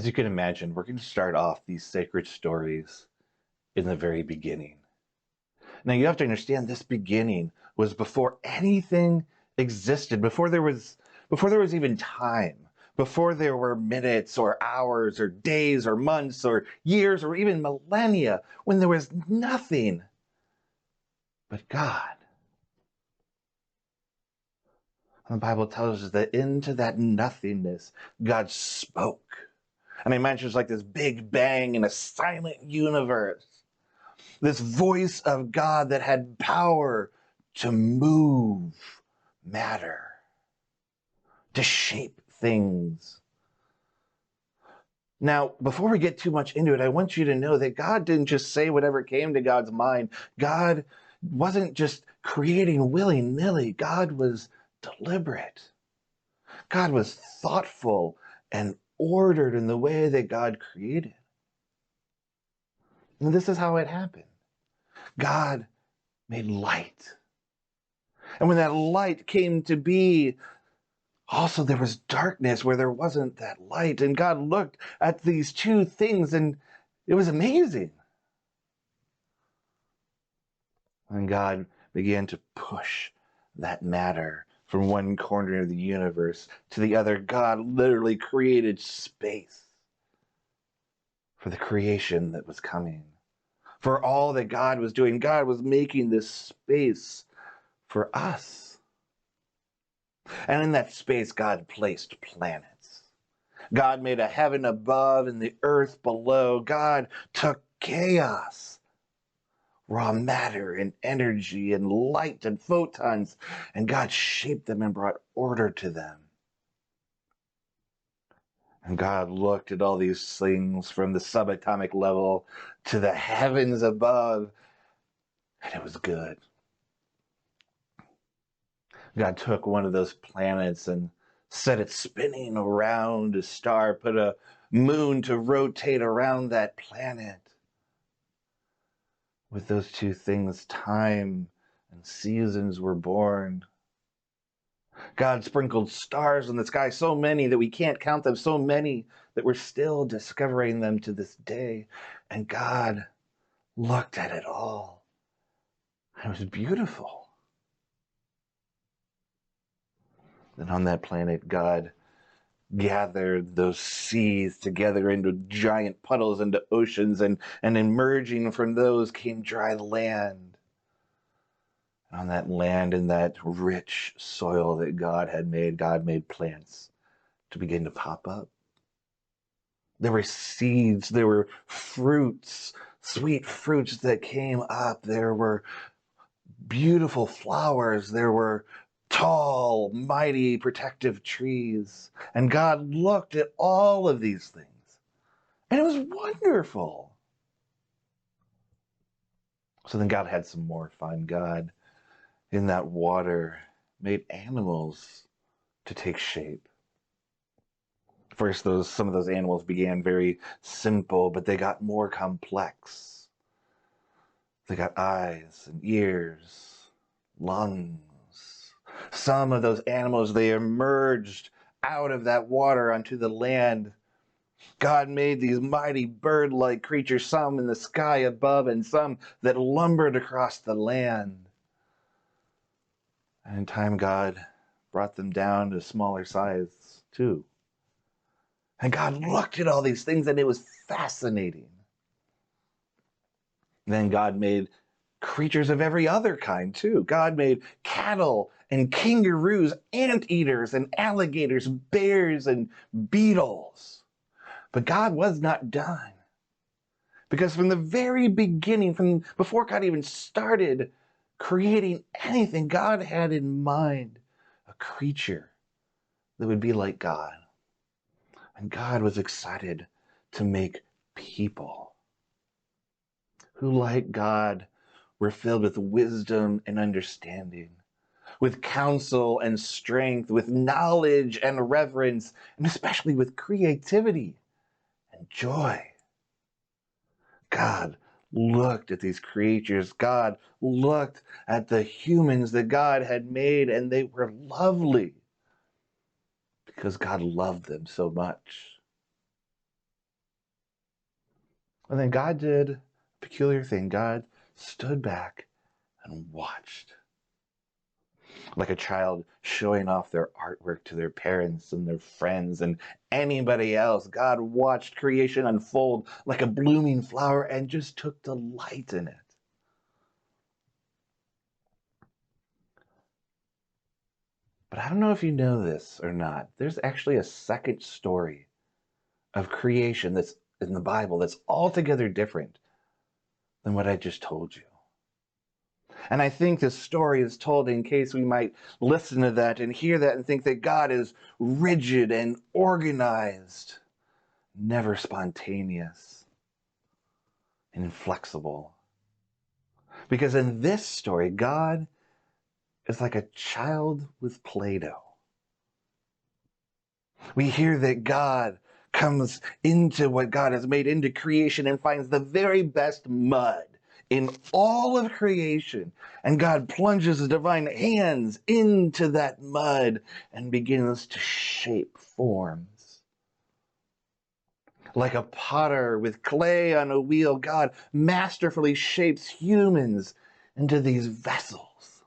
As you can imagine, we're going to start off these sacred stories in the very beginning. Now, you have to understand this beginning was before anything existed, before there was even time, before there were minutes or hours or days or months or years or even millennia, when there was nothing but God. And the Bible tells us that into that nothingness, God spoke. And I imagine it's like this big bang in a silent universe. This voice of God that had power to move matter, to shape things. Now, before we get too much into it, I want you to know that God didn't just say whatever came to God's mind. God wasn't just creating willy-nilly. God was deliberate. God was thoughtful and ordered in the way that God created. And this is how it happened. God made light. And when that light came to be, also there was darkness where there wasn't that light. And God looked at these two things and it was amazing. And God began to push that matter from one corner of the universe to the other. God literally created space for the creation that was coming. For all that God was doing, God was making this space for us. And in that space, God placed planets. God made a heaven above and the earth below. God took chaos, raw matter and energy and light and photons, and God shaped them and brought order to them. And God looked at all these things from the subatomic level to the heavens above, and it was good. God took one of those planets and set it spinning around a star, put a moon to rotate around that planet. With those two things, time and seasons were born. God sprinkled stars in the sky, so many that we can't count them, so many that we're still discovering them to this day. And God looked at it all. And it was beautiful. And on that planet, God gathered those seas together into giant puddles, into oceans, and emerging from those came dry land. And on that land, in that rich soil that God made plants to begin to pop up. There were seeds, there were fruits, sweet fruits that came up. There were beautiful flowers. There were tall, mighty, protective trees. And God looked at all of these things. And it was wonderful. So then God had some more fun. God, in that water, made animals to take shape. First, some of those animals began very simple, but they got more complex. They got eyes and ears, lungs. Some of those animals, they emerged out of that water onto the land. God made these mighty bird-like creatures, some in the sky above and some that lumbered across the land. And in time, God brought them down to smaller size too. And God looked at all these things and it was fascinating. Then God made creatures of every other kind too. God made cattle and kangaroos, anteaters and alligators, bears and beetles. But God was not done. Because from the very beginning, from before God even started creating anything, God had in mind a creature that would be like God. And God was excited to make people who, like God, were filled with wisdom and understanding, with counsel and strength, with knowledge and reverence, and especially with creativity and joy. God looked at these creatures. God looked at the humans that God had made, and they were lovely because God loved them so much. And then God did a peculiar thing. God stood back and watched. Like a child showing off their artwork to their parents and their friends and anybody else. God watched creation unfold like a blooming flower and just took delight in it. But I don't know if you know this or not. There's actually a second story of creation that's in the Bible that's altogether different than what I just told you. And I think this story is told in case we might listen to that and hear that and think that God is rigid and organized, never spontaneous and inflexible. Because in this story, God is like a child with Play-Doh. We hear that God comes into what God has made into creation and finds the very best mud in all of creation. And God plunges his divine hands into that mud and begins to shape forms. Like a potter with clay on a wheel, God masterfully shapes humans into these vessels.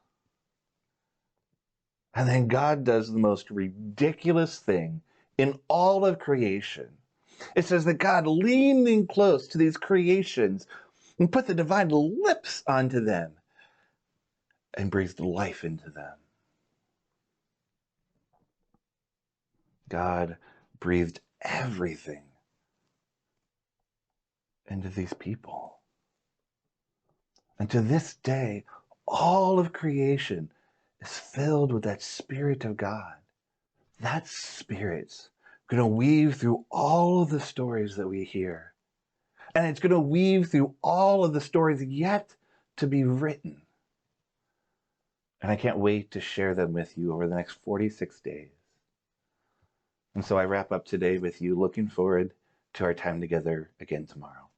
And then God does the most ridiculous thing in all of creation. It says that God leaned in close to these creations and put the divine lips onto them and breathed life into them. God breathed everything into these people. And to this day, all of creation is filled with that Spirit of God. That Spirit's going to weave through all of the stories that we hear. And it's going to weave through all of the stories yet to be written. And I can't wait to share them with you over the next 46 days. And so I wrap up today with you looking forward to our time together again tomorrow.